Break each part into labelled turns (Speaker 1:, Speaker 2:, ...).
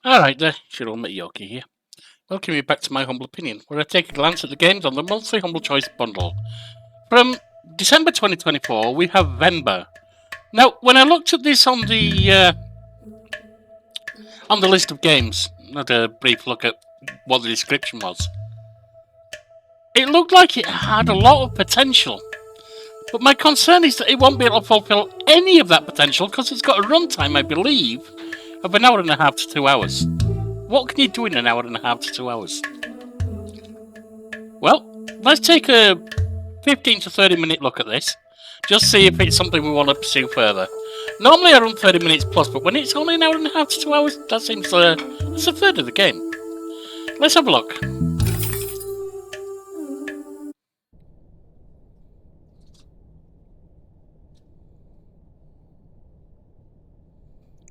Speaker 1: Alright there, should admit Yorkie here. Welcome you back to my humble opinion, where I take a glance at the games on the monthly Humble Choice bundle. From December 2024, we have Venba. Now, when I looked at this on the list of games, had a brief look at what the description was, it looked like it had a lot of potential. But my concern is that it won't be able to fulfill any of that potential because it's got a runtime, I believe, of an hour and a half to 2 hours. What can you do in an hour and a half to 2 hours? Well, let's take a 15 to 30 minute look at this. Just see if it's something we want to pursue further. Normally I run 30 minutes plus, but when it's only an hour and a half to 2 hours, that seems that's a third of the game. Let's have a look.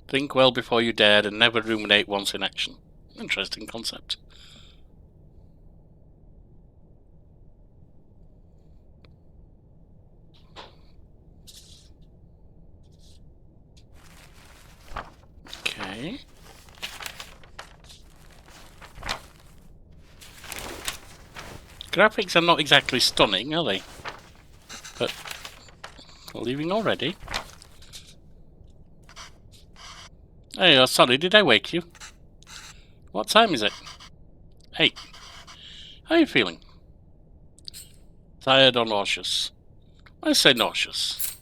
Speaker 1: Think well before you dared and never ruminate once in action. Interesting concept. Okay. Graphics are not exactly stunning, are they? But leaving already. Hey, oh, sorry, did I wake you? What time is it? 8. How are you feeling? Tired or nauseous? I say nauseous.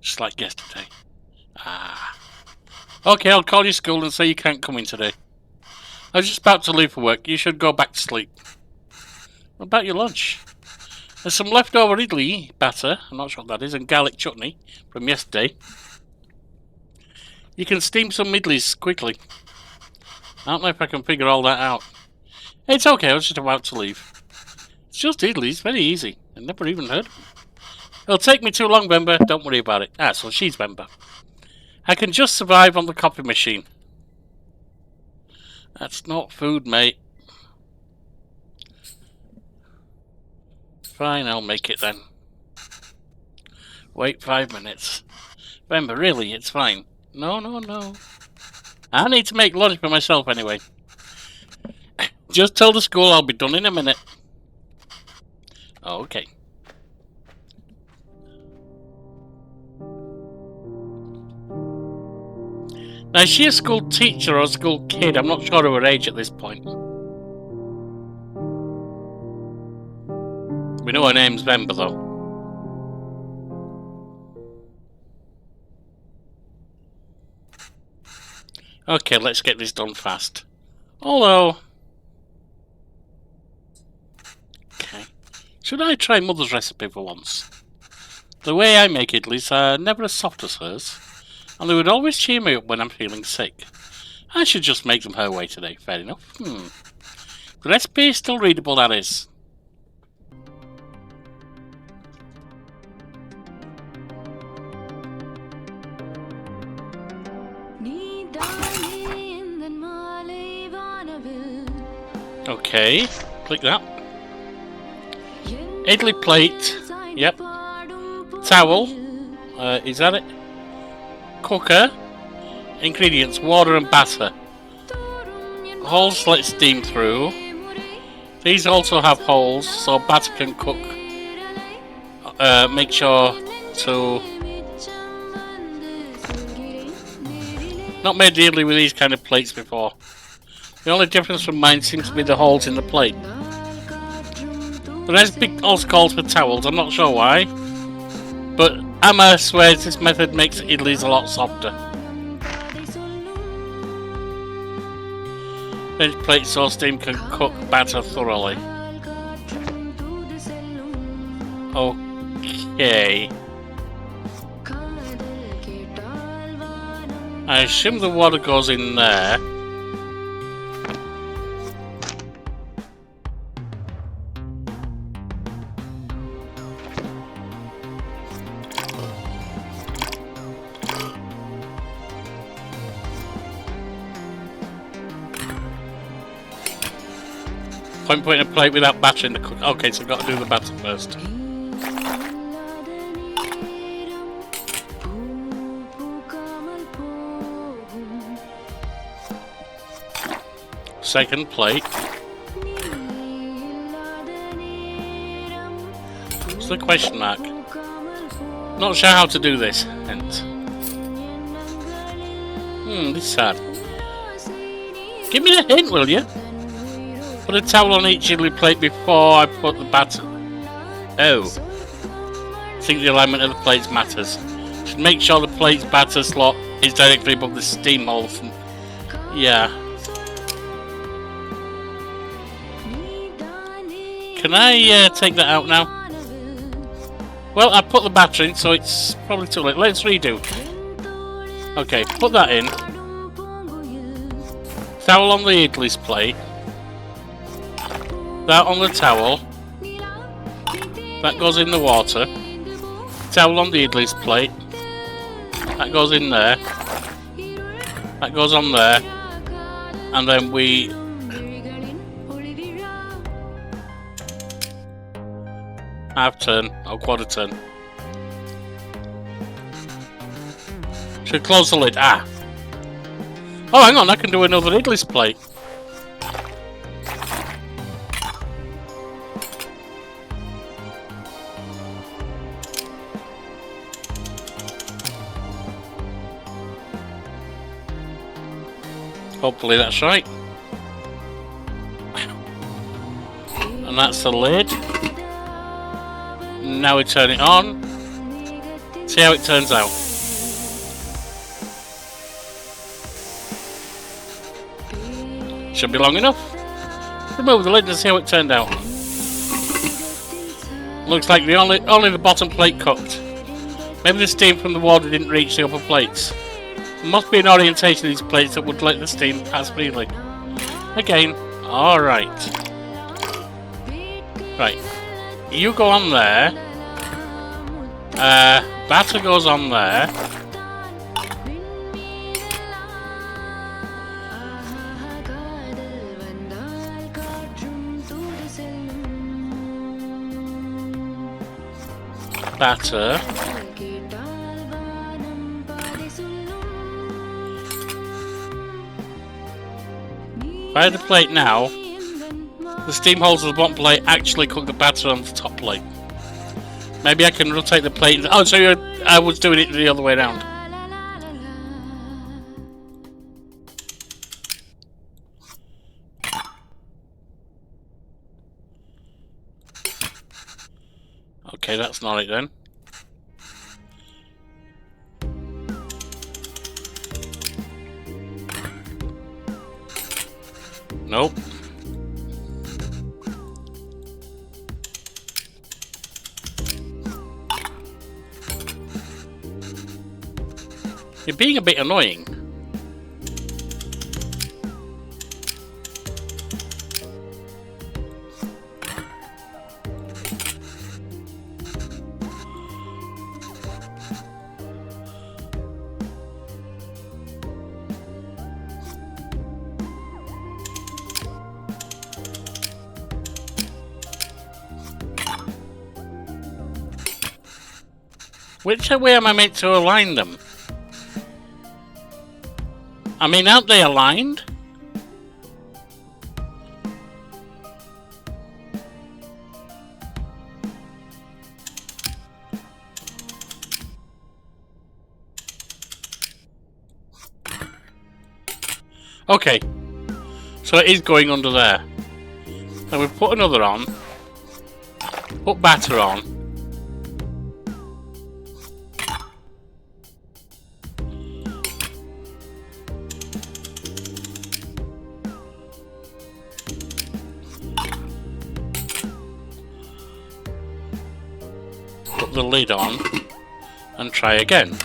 Speaker 1: Just like yesterday. Ah. Okay, I'll call your school and say you can't come in today. I was just about to leave for work. You should go back to sleep. What about your lunch? There's some leftover idli batter, I'm not sure what that is, and garlic chutney from yesterday. You can steam some idlis quickly. I don't know if I can figure all that out. It's okay, I was just about to leave. It's just idlis, very easy. I never even heard of them. It'll take me too long, Venba. Don't worry about it. Ah, so she's Venba. I can just survive on the coffee machine. That's not food, mate. Fine, I'll make it then. Wait 5 minutes. Venba, really, it's fine. No, no, no. I need to make lunch for myself anyway. Just tell the school I'll be done in a minute. Okay. Now, is she a school teacher or a school kid? I'm not sure of her age at this point. We know her name's Venba, though. Okay, let's get this done fast. Although... Okay. Should I try Mother's recipe for once? The way I make idlis are never as soft as hers, and they would always cheer me up when I'm feeling sick. I should just make them her way today, fair enough. The recipe is still readable, that is. Okay, click that. Idli plate, yep. Towel, is that it? Cooker, ingredients, water and batter. Holes let steam through. These also have holes, so batter can cook. Make sure to... Not made the idli with these kind of plates before. The only difference from mine seems to be the holes in the plate. The recipe also calls for towels, I'm not sure why. But Amma swears this method makes idlis a lot softer. Finished plate so steam can cook batter thoroughly. Okay. I assume the water goes in there. Point putting a plate without batter in the cook. Okay, so I've got to do the batter first. Second plate. What's the question mark? Not sure how to do this. Hint. This is sad. Give me the hint, will you? Put a towel on each Italy plate before I put the batter. Oh. I think the alignment of the plates matters. Should make sure the plate's batter slot is directly above the steam holes. Yeah. Can I take that out now? Well, I put the batter in, so it's probably too late. Let's redo. Okay, put that in. Towel on the Italy's plate. That on the towel. That goes in the water. Towel on the Italy's plate. That goes in there. That goes on there. And then we... half turn, or quarter turn. Should close the lid. Ah! Oh, hang on, I can do another Italy's plate. Hopefully that's right. And that's the lid. Now we turn it on. See how it turns out. Should be long enough. Remove the lid and see how it turned out. Looks like only the bottom plate cooked. Maybe the steam from the water didn't reach the upper plates. There must be an orientation of these plates that would let the steam pass freely. Again, alright. Right. You go on there. Batter goes on there. Batter. By the plate now, the steam holes of the bottom plate actually cook the batter on the top plate. Maybe I can rotate the plate. Oh, so I was doing it the other way around. Okay, that's not it then. Nope. You're being a bit annoying. Which way am I meant to align them? I mean, aren't they aligned? Okay. So it is going under there. Then we put another on. Put batter on. Put the lid on and try again.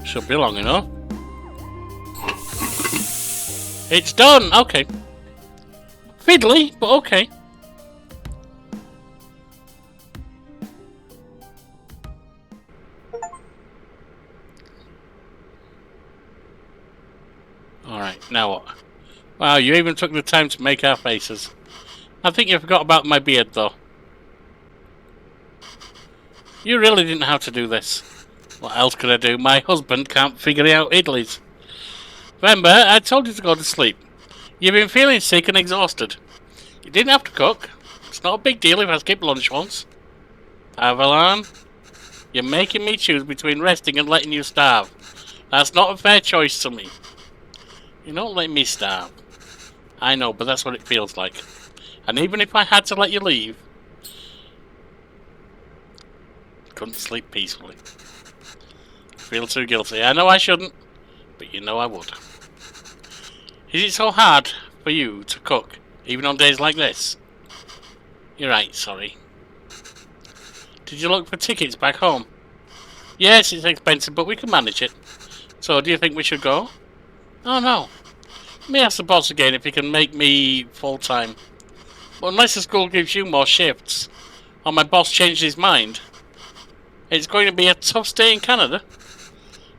Speaker 1: Should be long enough. It's done! Okay. Fiddly, but okay. Alright, now what? Wow, you even took the time to make our faces. I think you forgot about my beard, though. You really didn't have to do this. What else could I do? My husband can't figure out idlis. Venba, I told you to go to sleep. You've been feeling sick and exhausted. You didn't have to cook. It's not a big deal if I skip lunch once. Avalon, you're making me choose between resting and letting you starve. That's not a fair choice to me. You're not letting me starve. I know, but that's what it feels like. And even if I had to let you leave, I couldn't sleep peacefully. I feel too guilty. I know I shouldn't, but you know I would. Is it so hard for you to cook, even on days like this? You're right, sorry. Did you look for tickets back home? Yes, it's expensive, but we can manage it. So, do you think we should go? Oh, no. Let me ask the boss again if he can make me full-time. But unless the school gives you more shifts, or my boss changes his mind, it's going to be a tough stay in Canada.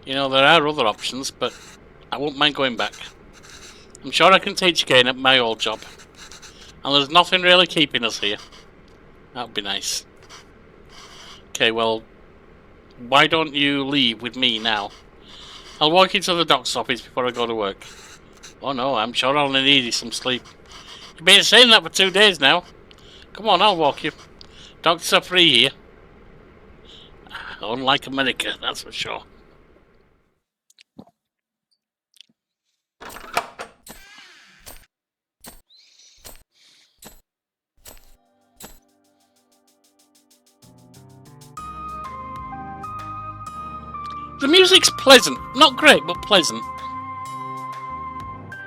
Speaker 1: You know, there are other options, but I won't mind going back. I'm sure I can teach again at my old job. And there's nothing really keeping us here. That would be nice. Okay, well, why don't you leave with me now? I'll walk you to the doctor's office before I go to work. Oh no, I'm sure I'll need some sleep. You've been saying that for 2 days now. Come on, I'll walk you. Doctors are free here. Unlike America, that's for sure. The music's pleasant. Not great, but pleasant.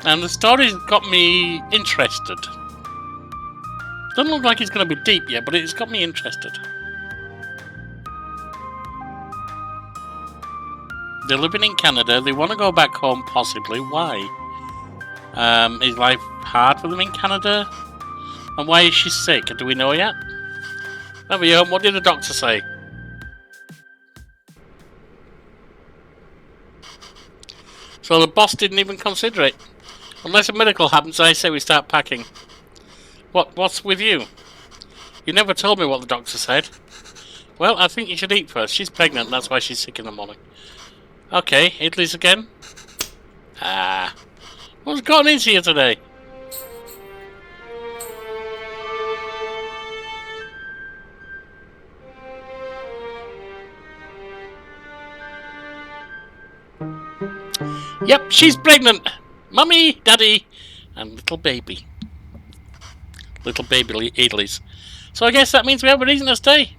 Speaker 1: And the story's got me interested. Doesn't look like it's going to be deep yet, but it's got me interested. They're living in Canada. They want to go back home, possibly. Why? Is life hard for them in Canada? And why is she sick? Do we know yet? Over here, what did the doctor say? So the boss didn't even consider it. Unless a miracle happens, I say we start packing. What's with you? You never told me what the doctor said. Well, I think you should eat first. She's pregnant, that's why she's sick in the morning. Okay, idlis again? What's gotten into you today? Yep, she's pregnant! Mummy, Daddy, and little baby. Little baby idlis. So I guess that means we have a reason to stay.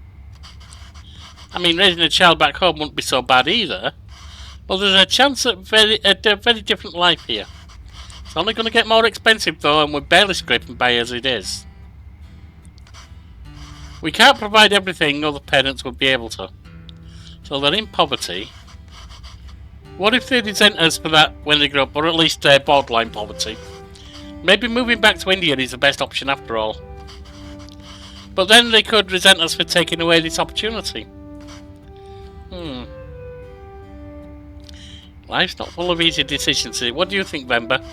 Speaker 1: I mean, raising a child back home wouldn't be so bad either. Well, there's a chance at a very different life here. It's only going to get more expensive though, and we're barely scraping by as it is. We can't provide everything other parents would be able to. So they're in poverty. What if they resent us for that when they grow up, or at least borderline poverty? Maybe moving back to India is the best option after all. But then they could resent us for taking away this opportunity. Life's not full of easy decisions. What do you think, Venba?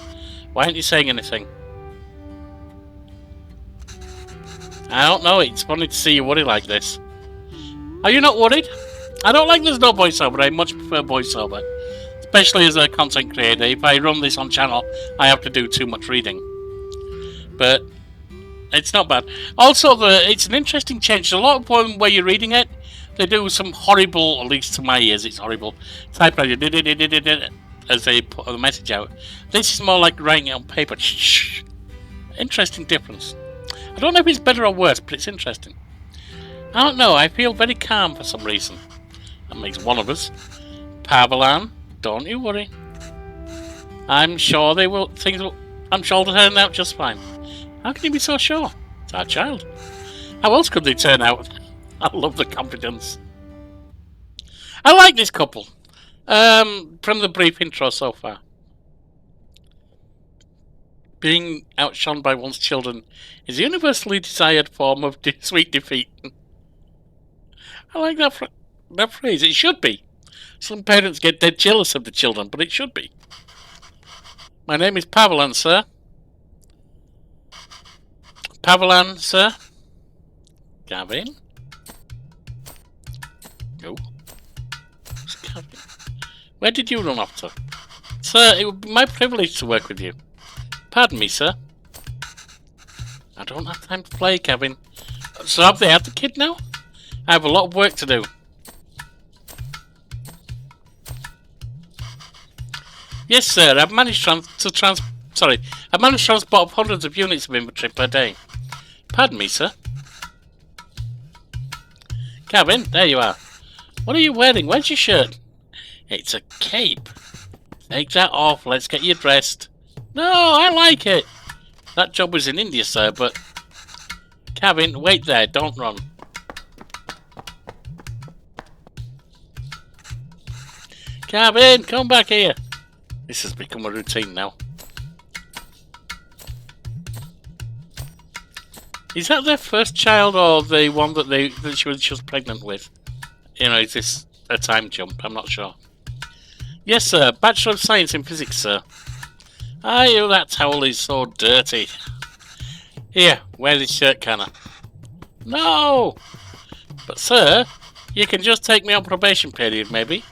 Speaker 1: Why aren't you saying anything? I don't know, it's funny to see you worry like this. Are you not worried? I don't like there's no voiceover, I much prefer voiceover. Especially as a content creator, if I run this on channel, I have to do too much reading. But it's not bad. Also, it's an interesting change. A lot of them where you're reading it, they do some horrible, at least to my ears, it's horrible, typewriter as they put the message out. This is more like writing it on paper. Interesting difference. I don't know if it's better or worse, but it's interesting. I don't know, I feel very calm for some reason. That makes one of us. Pavalan, don't you worry. I'm sure I'm sure they'll turn out just fine. How can you be so sure? It's our child. How else could they turn out? I love the confidence. I like this couple. From the brief intro so far. Being outshone by one's children is a universally desired form of sweet defeat. I like that phrase. It should be. Some parents get dead jealous of the children, but it should be. My name is Pavalan, sir. Pavalan, sir. Gavin. Who? It's Kevin. Where did you run off to? Sir, it would be my privilege to work with you. Pardon me, sir. I don't have time to play, Kevin. So have they had the kid now? I have a lot of work to do. Yes, sir. I've managed to transport of hundreds of units of inventory per day. Pardon me, sir. Kevin, there you are. What are you wearing? Where's your shirt? It's a cape. Take that off. Let's get you dressed. No, I like it. That job was in India, sir, but... Kevin, wait there. Don't run. Kevin, come back here. This has become a routine now. Is that their first child or the one that she was pregnant with? You know, is this a time jump? I'm not sure. Yes, sir. Bachelor of Science in Physics, sir. Oh, that towel is so dirty. Here, wear this shirt, Canna. No! But, sir, you can just take me on probation period, maybe.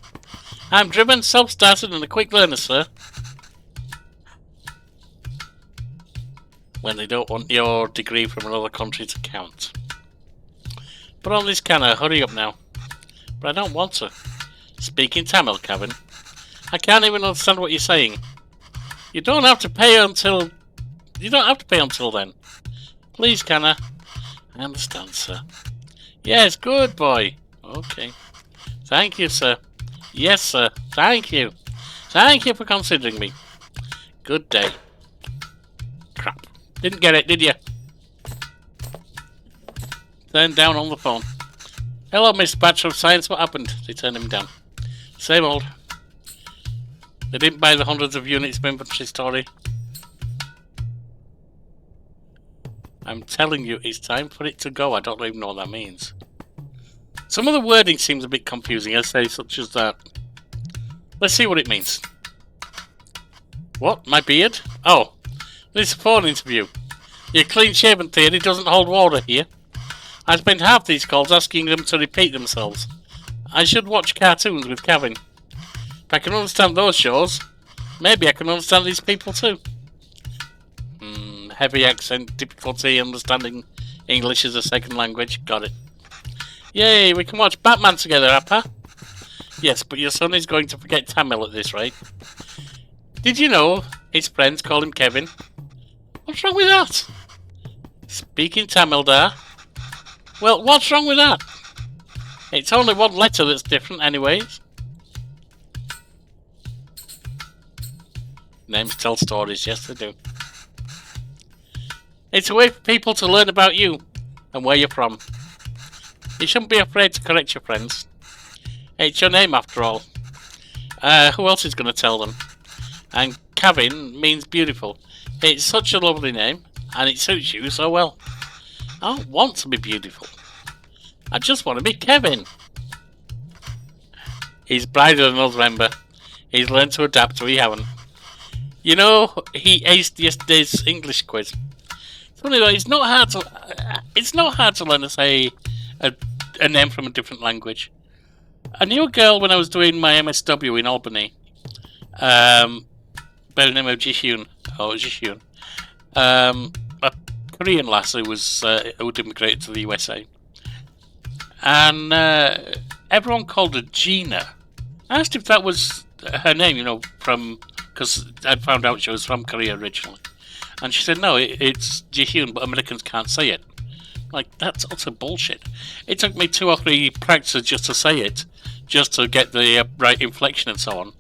Speaker 1: I'm driven, self-started, and a quick learner, sir. When they don't want your degree from another country to count. Put on this Canna, hurry up now. But I don't want to. Speak in Tamil, Kevin. I can't even understand what you're saying. You don't have to pay until... You don't have to pay until then. Please, Canna. I understand, sir. Yes, good boy. Okay. Thank you, sir. Yes, sir. Thank you. Thank you for considering me. Good day. Crap. Didn't get it, did you? Turned down on the phone. Hello, Mr. Bachelor of Science. What happened? They turned him down. Same old. They didn't buy the hundreds of units of inventory story. I'm telling you, it's time for it to go. I don't even know what that means. Some of the wording seems a bit confusing, I say, such as that. Let's see what it means. What? My beard? Oh, this is a phone interview. Your clean-shaven theory doesn't hold water here. I spent half these calls asking them to repeat themselves. I should watch cartoons with Kevin. If I can understand those shows, maybe I can understand these people too. Heavy accent, difficulty understanding English as a second language. Got it. Yay, we can watch Batman together, Appa. Yes, but your son is going to forget Tamil at this rate. Did you know his friends call him Kevin? What's wrong with that? Speaking Tamil there. Well, what's wrong with that? It's only one letter that's different anyways. Names tell stories, yes they do. It's a way for people to learn about you and where you're from. You shouldn't be afraid to correct your friends. It's your name after all. Who else is going to tell them? And Kevin means beautiful. It's such a lovely name and it suits you so well. I don't want to be beautiful. I just want to be Kevin. He's brighter than us, Venba. He's learned to adapt, we haven't. You know, he aced yesterday's English quiz. Funny though, it's not hard to learn to say a name from a different language. I knew a girl when I was doing my MSW in Albany, by the name of Jishyun, a Korean lass who'd immigrated to the USA, and everyone called her Gina. I asked if that was her name, you know, because I'd found out she was from Korea originally. And she said, no, it's Jihyun, but Americans can't say it. Like, that's utter bullshit. It took me 2 or 3 practices just to say it, just to get the right inflection and so on.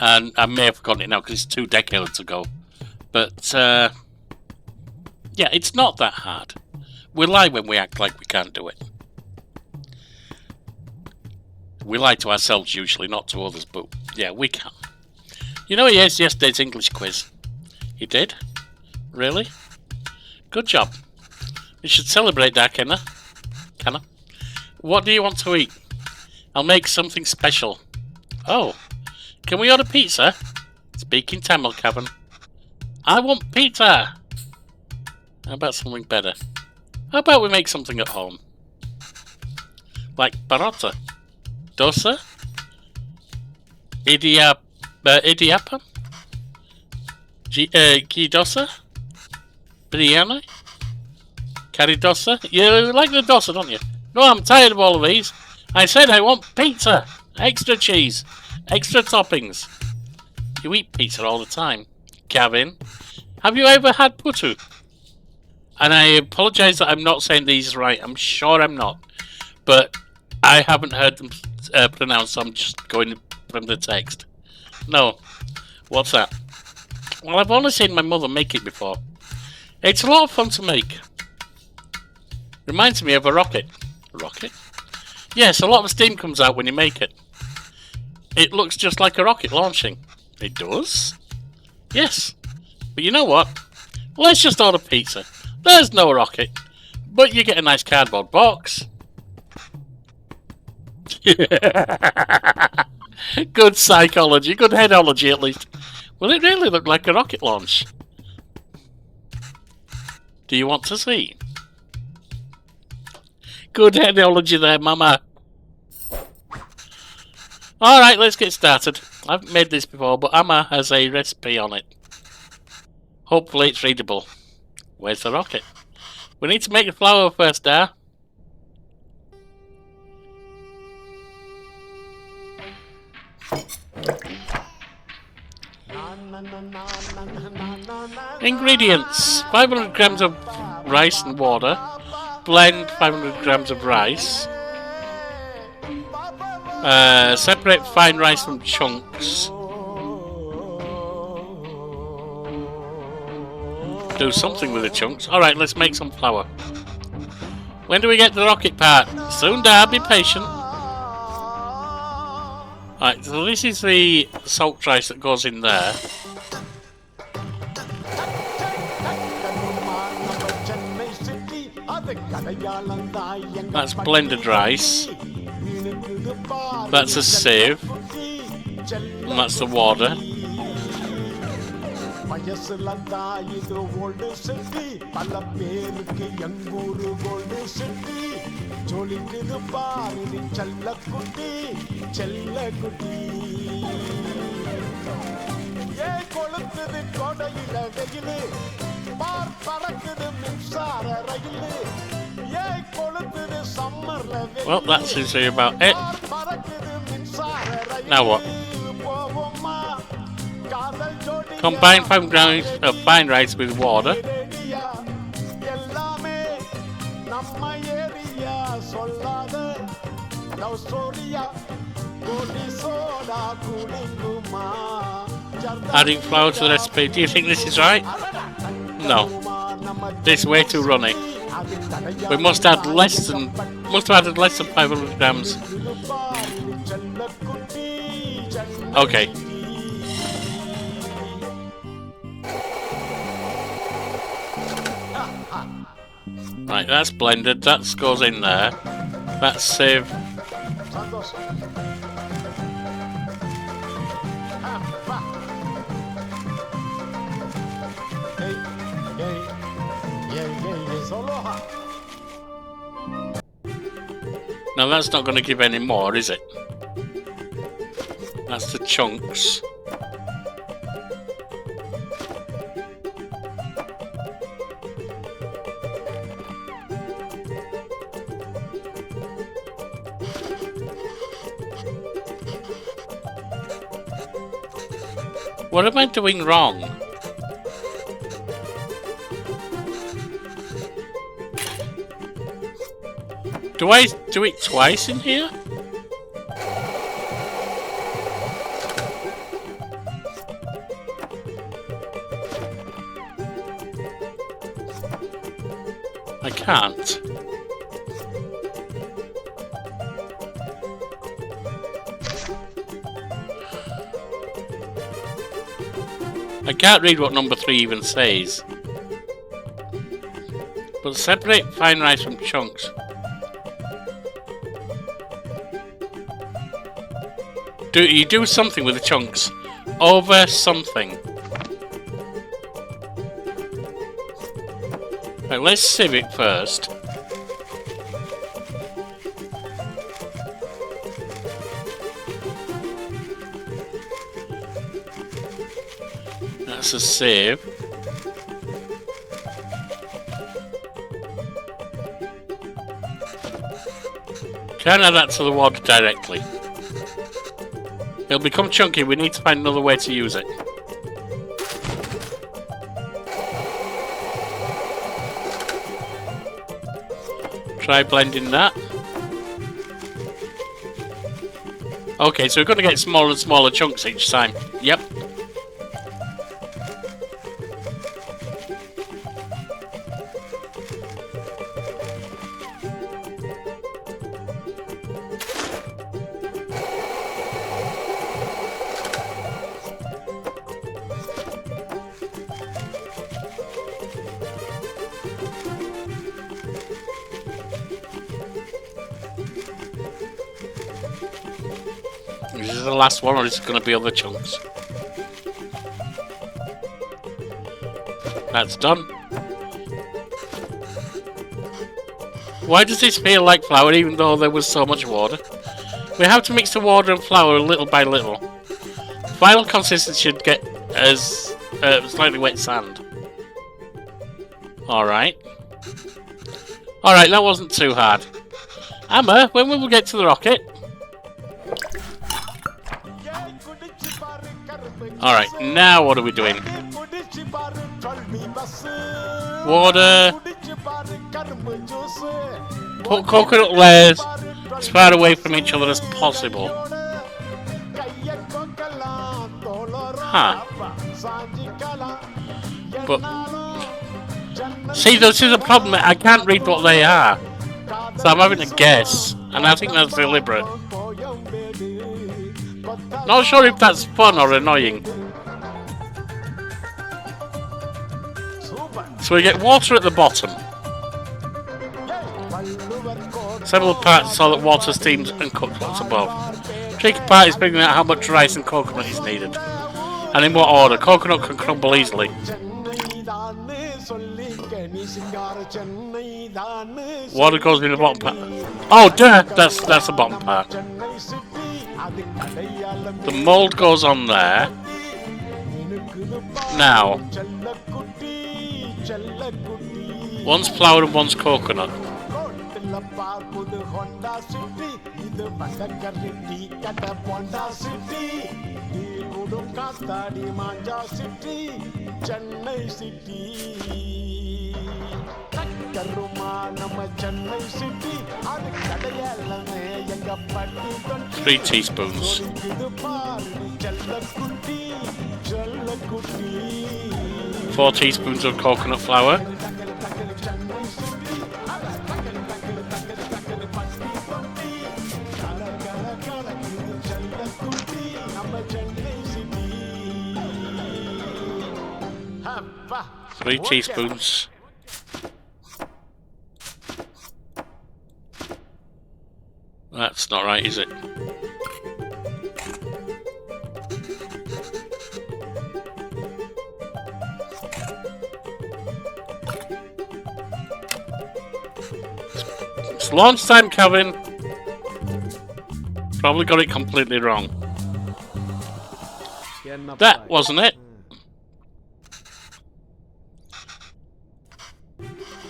Speaker 1: And I may have forgotten it now because it's 2 decades ago. But, yeah, it's not that hard. We lie when we act like we can't do it. We lie to ourselves usually, not to others, but yeah, we can. You know, he aced yesterday's English quiz. He did? Really? Good job. We should celebrate that, Kenna. Kenna? What do you want to eat? I'll make something special. Oh, can we order pizza? Speaking Tamil, Kevin. I want pizza! How about something better? How about we make something at home? Like paratha? dosa, idiapam, dosa, biryani, curry dosa. You like the dosa, don't you? No, I'm tired of all of these. I said I want pizza, extra cheese, extra toppings. You eat pizza all the time. Gavin, have you ever had putu? And I apologise that I'm not saying these right. I'm sure I'm not. But I haven't heard them pronounced, so I'm just going from the text. No. What's that? Well, I've only seen my mother make it before. It's a lot of fun to make. Reminds me of a rocket. A rocket? Yes, a lot of steam comes out when you make it. It looks just like a rocket launching. It does? Yes. But you know what? Let's just order pizza. There's no rocket. But you get a nice cardboard box. Good psychology. Good headology, at least. Will it really look like a rocket launch? Do you want to see? Good headology there, Mama. Alright, let's get started. I've made this before, but Amma has a recipe on it. Hopefully it's readable. Where's the rocket? We need to make the flour first, Dar. Ingredients: 500 grams of rice and water. Blend 500 grams of rice. Separate fine rice from chunks. Do something with the chunks. Alright, let's make some flour. When do we get the rocket part? Soon, Dad, be patient. Alright, so this is the salt rice that goes in there. That's blended rice. That's a sieve. And that's the water. Well, that seems to be about it. Now what? Combine 5 grams of fine rice with water. Adding flour to the recipe. Do you think this is right? No. This is way too runny. We must add must have added less than 500 grams. Okay. Right, that's blended. That goes in there. That's sieve. Now that's not going to give any more, is it? That's the chunks. What am I doing wrong? Do I do it twice in here? I can't. I can't read what number 3 even says. But separate fine rice from chunks. You do something with the chunks. Over something. Right, let's sieve it first. That's a save. Can't add that to the water directly. It'll become chunky. We need to find another way to use it. Try blending that. Okay, so we're going to get smaller and smaller chunks each time. Yep. This is the last one, or is it going to be other chunks? That's done. Why does this feel like flour even though there was so much water? We have to mix the water and flour little by little. Final consistency should get as slightly wet sand. Alright. Alright, that wasn't too hard. Emma, when will we get to the rocket? Alright, now what are we doing? Water. Put coconut layers as far away from each other as possible. Huh. But see, this is a problem. I can't read what they are. So I'm having to guess. And I think that's deliberate. Not sure if that's fun or annoying. So we get water at the bottom. Several parts so that water steams and cooks what's above. Tricky part is figuring out how much rice and coconut is needed. And in what order. Coconut can crumble easily. Water goes in the bottom part. Oh, duh! That's the bottom part. The mold goes on there. Now, one's flour and one's coconut. Three teaspoons. 4 teaspoons of coconut flour. 3 teaspoons. That's not right, is it? It's launch time, Kevin. Probably got it completely wrong. That wasn't it.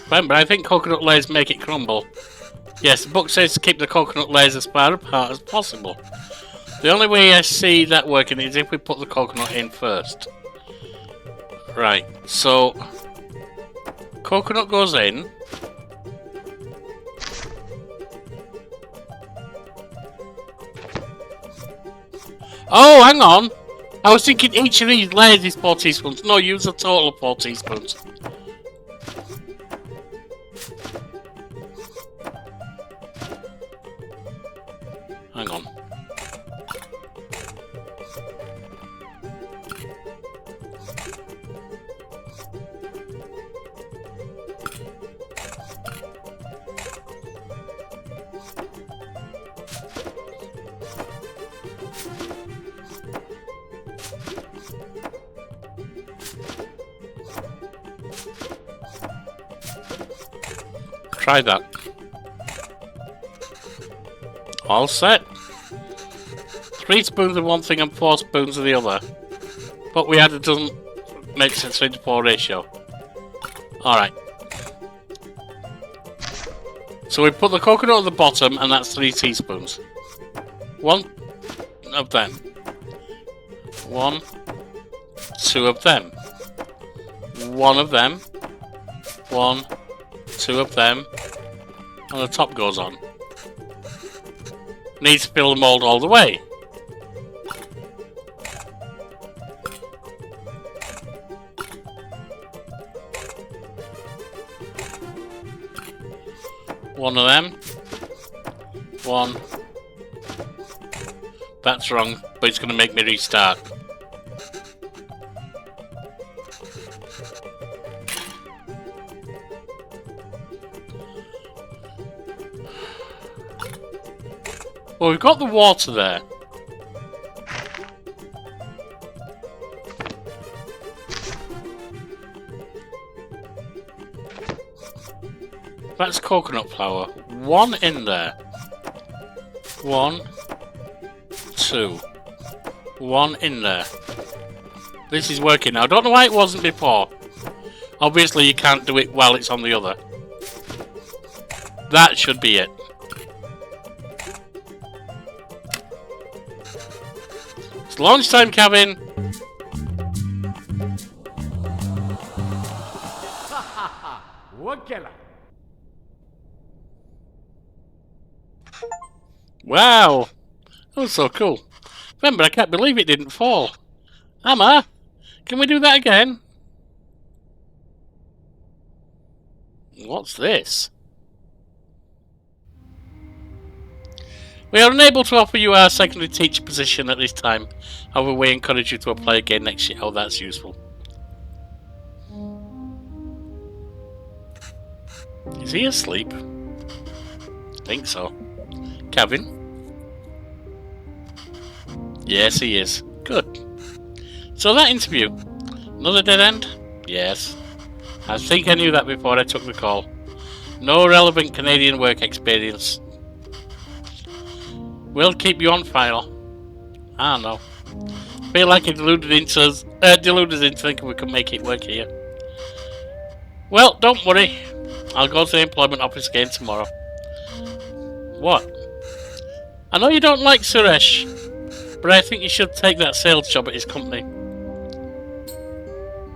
Speaker 1: Remember, I think coconut layers make it crumble. Yes, the book says to keep the coconut layers as far apart as possible. The only way I see that working is if we put the coconut in first. Right, so coconut goes in. Oh, hang on! I was thinking each of these layers is 4 teaspoons. No, use a total of 4 teaspoons. Hang on. Try that. All set. 3 spoons of one thing and 4 spoons of the other. But we added makes it 3 to 4 ratio. Alright. So we put the coconut at the bottom, and that's 3 teaspoons. 1 of them. 1, 2 of them. 1 of them. 1, 2 of them. And the top goes on. Needs to fill the mould all the way. One of them. 1. That's wrong, but it's going to make me restart. Well, we've got the water there. That's coconut flour. 1 in there. 1, 2. 1 in there. This is working now. I don't know why it wasn't before. Obviously you can't do it while it's on the other. That should be it. It's lunchtime, Kevin. Wow, that was so cool. Remember, I can't believe it didn't fall. Emma, can we do that again? What's this? We are unable to offer you our secondary teacher position at this time. However, we encourage you to apply again next year. Oh, that's useful. Is he asleep? I think so. Kevin? Yes, he is. Good. So that interview. Another dead end? Yes. I think I knew that before I took the call. No relevant Canadian work experience. We'll keep you on file. I don't know. Feel like it deluded us into thinking we could make it work here. Well, don't worry. I'll go to the employment office again tomorrow. What? I know you don't like Suresh, but I think you should take that sales job at his company.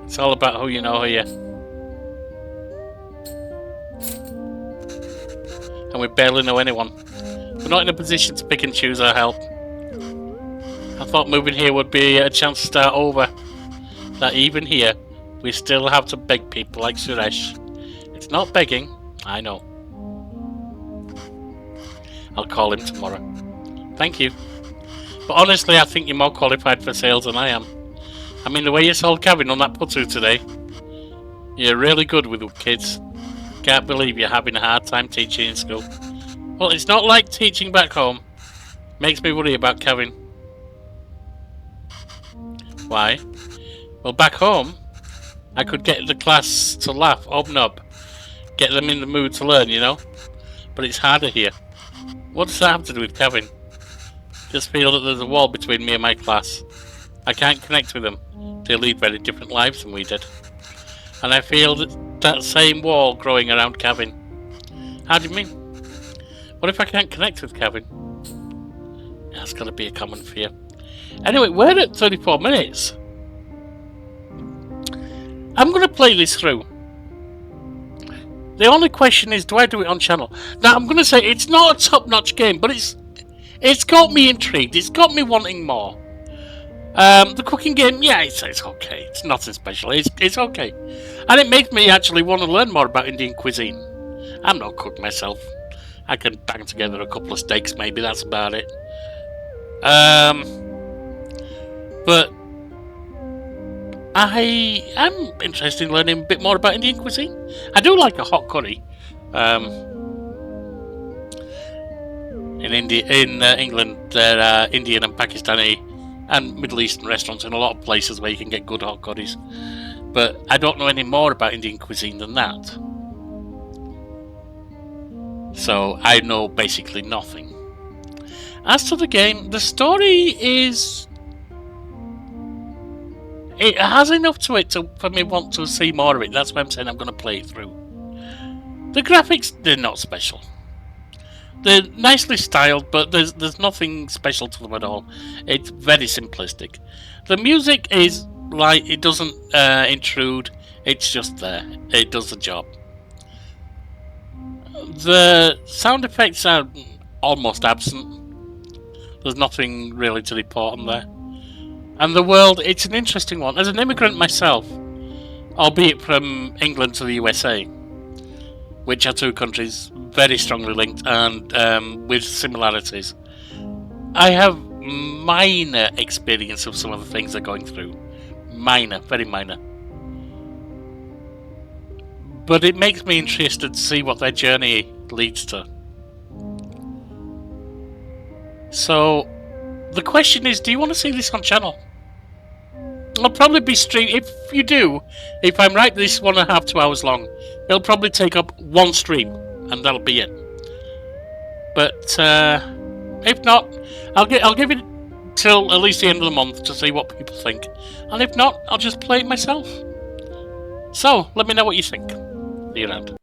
Speaker 1: It's all about who you know here. And we barely know anyone. We're not in a position to pick and choose our help. I thought moving here would be a chance to start over. That even here, we still have to beg people like Suresh. It's not begging, I know. I'll call him tomorrow. Thank you. But honestly, I think you're more qualified for sales than I am. I mean, the way you sold Kevin on that putter today. You're really good with kids. Can't believe you're having a hard time teaching in school. Well, it's not like teaching back home. Makes me worry about Kevin. Why? Well, back home, I could get the class to laugh, hobnob. Get them in the mood to learn, you know? But it's harder here. What does that have to do with Kevin? Just feel that there's a wall between me and my class. I can't connect with them. They lead very different lives than we did. And I feel that same wall growing around Kevin. How do you mean? What if I can't connect with Kevin? That's got to be a common fear. Anyway, we're at 34 minutes. I'm going to play this through. The only question is, do I do it on channel? Now, I'm going to say it's not a top-notch game, but it's got me intrigued. It's got me wanting more. The cooking game, yeah, it's okay. It's nothing special. It's okay. And it makes me actually want to learn more about Indian cuisine. I'm no cook myself. I can bang together a couple of steaks, maybe. That's about it. But I am interested in learning a bit more about Indian cuisine. I do like a hot curry. In England, there are Indian and Pakistani and Middle Eastern restaurants in a lot of places where you can get good hot curries. But I don't know any more about Indian cuisine than that. So I know basically nothing. As to the game, the story is it has enough to it for me want to see more of it. That's why I'm saying I'm going to play it through. The graphics, they're not special. They're nicely styled, but there's nothing special to them at all. It's very simplistic. The music is like, it doesn't intrude. It's just there. It does the job. The sound effects are almost absent. There's nothing really to report on there. And the world, it's an interesting one. As an immigrant myself, albeit from England to the USA, which are two countries very strongly linked and with similarities, I have minor experience of some of the things they're going through. Minor, very minor. But it makes me interested to see what their journey leads to. So, the question is, do you want to see this on channel? I'll probably be streaming. If you do, if I'm right, this 1.5 to 2 hours long, it'll probably take up one stream, and that'll be it. But if not, I'll give it till at least the end of the month to see what people think, and if not, I'll just play it myself. So let me know what you think. See you around.